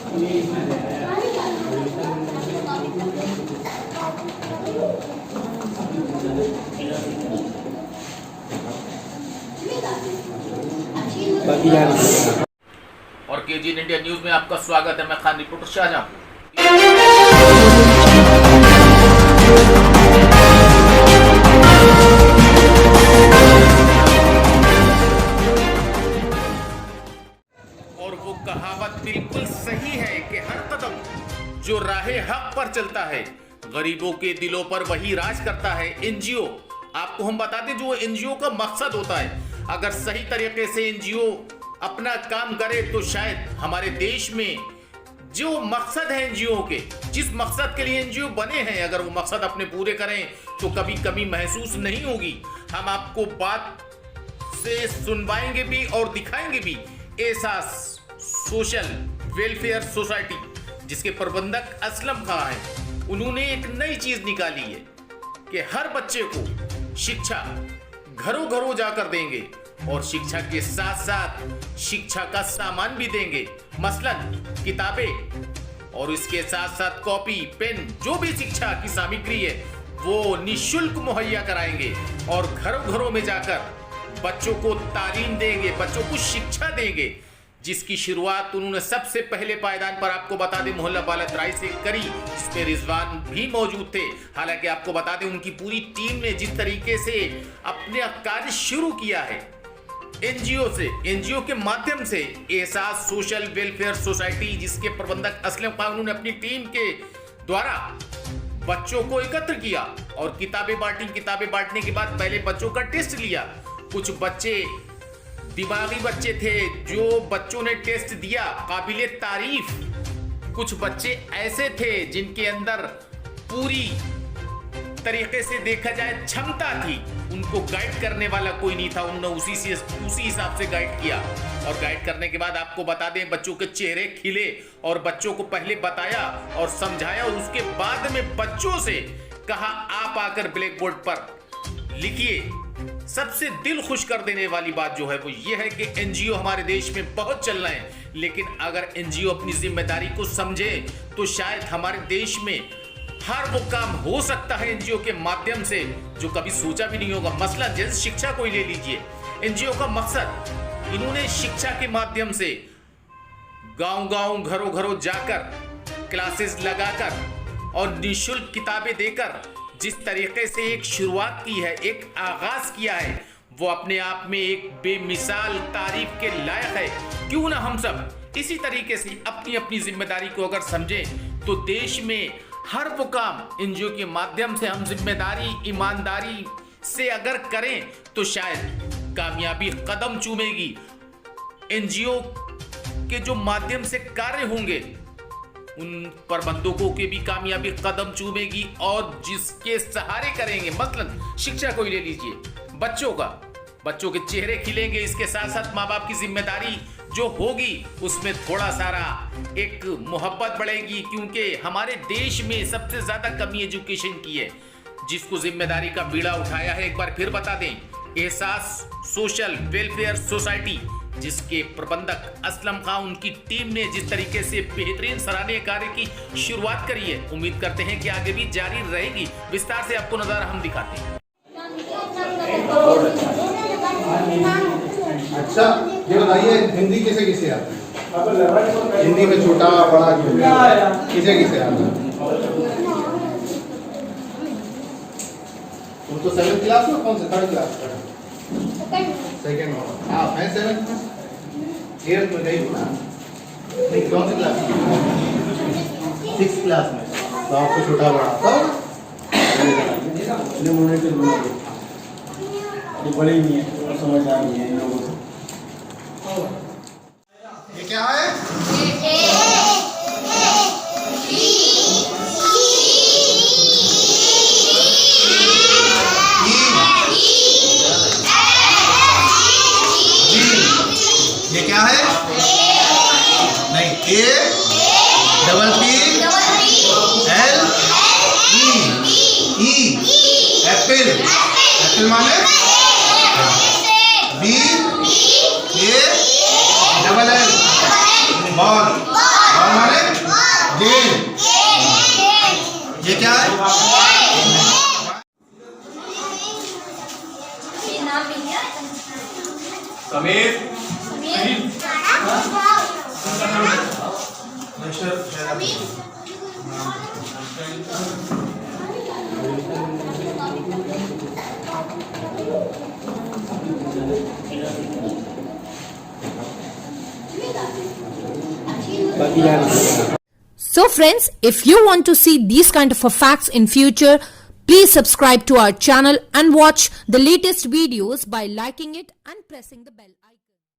और KGN India news में आपका स्वागत है। मैं खान रिपोर्टर शाहजहां। और वो कहावत बिल्कुल सही है कि हर कदम जो राहे हक पर चलता है, गरीबों के दिलों पर वही राज करता है। एनजीओ, आपको हम बता दें जो एनजीओ का मकसद होता है, अगर सही तरीके से एनजीओ अपना काम करे तो शायद हमारे देश में जो मकसद है एनजीओ के, जिस मकसद के लिए एनजीओ बने हैं, अगर वो मकसद अपने पूरे करें तो कभी कमी महसूस नहीं होगी। हम आपको बात से सुनवाएंगे भी और दिखाएंगे भी। एहसास सोशल वेलफेयर सोसाइटी, जिसके प्रबंधक असलम खां हैं, उन्होंने एक नई चीज निकाली है कि हर बच्चे को शिक्षा घरों घरों जाकर देंगे और शिक्षा के साथ साथ शिक्षा का सामान भी देंगे, मसलन किताबें, और इसके साथ साथ कॉपी पेन, जो भी शिक्षा की सामग्री है वो निःशुल्क मुहैया कराएंगे और घरों घरों में जाकर बच्चों को तालीम देंगे, बच्चों को शिक्षा देंगे, जिसकी शुरुआत उन्होंने सबसे पहले पायदान पर, आपको बता दें, मोहल्ला बालत राय से करी, जिसमें रिजवान भी मौजूद थे। हालांकि आपको बता दें उनकी पूरी टीम ने जिस तरीके से अपने कार्य शुरू किया है एनजीओ के माध्यम से, एहसास सोशल वेलफेयर सोसाइटी, जिसके प्रबंधक असलम खान, उन्होंने अपनी टीम के द्वारा बच्चों को एकत्र किया और किताबें बांटी। किताबें बांटने के बाद पहले बच्चों का टेस्ट लिया। कुछ बच्चे दिमागी बच्चे थे, जो बच्चों ने टेस्ट दिया काबिले तारीफ। कुछ बच्चे ऐसे थे जिनके अंदर पूरी तरीके से देखा जाए क्षमता थी, उनको गाइड करने वाला कोई नहीं था, उन्होंने उसी हिसाब से गाइड किया। और गाइड करने के बाद आपको बता दें बच्चों के चेहरे खिले और बच्चों को पहले बताया और समझाया और उसके बाद में बच्चों से कहा आप आकर ब्लैक बोर्ड पर लिखिए। सबसे दिल खुश कर देने वाली बात जो है वो ये है कि एनजीओ हमारे देश में बहुत चल रहे हैं, लेकिन अगर एनजीओ अपनी जिम्मेदारी को समझे तो शायद हमारे देश में हर वो काम हो सकता है एनजीओ के माध्यम से जो कभी सोचा भी नहीं होगा। मसला जैसे शिक्षा को ही ले लीजिए, एनजीओ का मकसद, इन्होंने शिक्षा के माध्यम से गांव-गांव घरों-घरों जाकर क्लासेस लगाकर और निःशुल्क किताबें देकर जिस तरीके से एक शुरुआत की है, एक आगाज किया है, वो अपने आप में एक बेमिसाल तारीफ के लायक है। क्यों ना हम सब इसी तरीके से अपनी अपनी जिम्मेदारी को अगर समझें तो देश में हर वो काम एनजीओ के माध्यम से हम जिम्मेदारी ईमानदारी से अगर करें तो शायद कामयाबी कदम चूमेगी। एनजीओ के जो माध्यम से कार्य होंगे उन प्रबंधकों के भी कामयाबी कदम चूमेगी और जिसके सहारे करेंगे, मतलब शिक्षा को ही ले लीजिए, बच्चों के चेहरे खिलेंगे। इसके साथ साथ माँ बाप की जिम्मेदारी जो होगी उसमें थोड़ा सारा एक मोहब्बत बढ़ेगी, क्योंकि हमारे देश में सबसे ज्यादा कमी एजुकेशन की है। जिसको जिम्मेदारी का बीड़ा उठाया है, एक बार फिर बता दें, एहसास सोशल वेलफेयर सोसाइटी, जिसके प्रबंधक असलम खां, उनकी टीम ने जिस तरीके से बेहतरीन सराहनीय कार्य की शुरुआत करी है, उम्मीद करते हैं कि आगे भी जारी रहेगी। विस्तार से आपको नजारा हम दिखाते हैं। अच्छा, ये बताइए हिंदी किसे किसे आता है? हिंदी में छोटा बड़ा किसे किसे आता है? तुम तो 7th क्लास में, कौन से 3rd क्लास? सेकंड में। हाँ, मैं 7th 8th में गई हूँ ना। नहीं, कौन सी क्लास? 6th क्लास में। तो आपको छोटा बड़ा आता होगा? ये बड़े नहीं है, समझदार नहीं है इन लोगों से। ये क्या है? ये क्या है? नहीं, A double P L E, apple. Apple माने B A double L, ball. Ball माने समीर बाकी यार So friends, if you want to see these kind of facts in future, please subscribe to our channel and watch the latest videos by liking it and pressing the bell.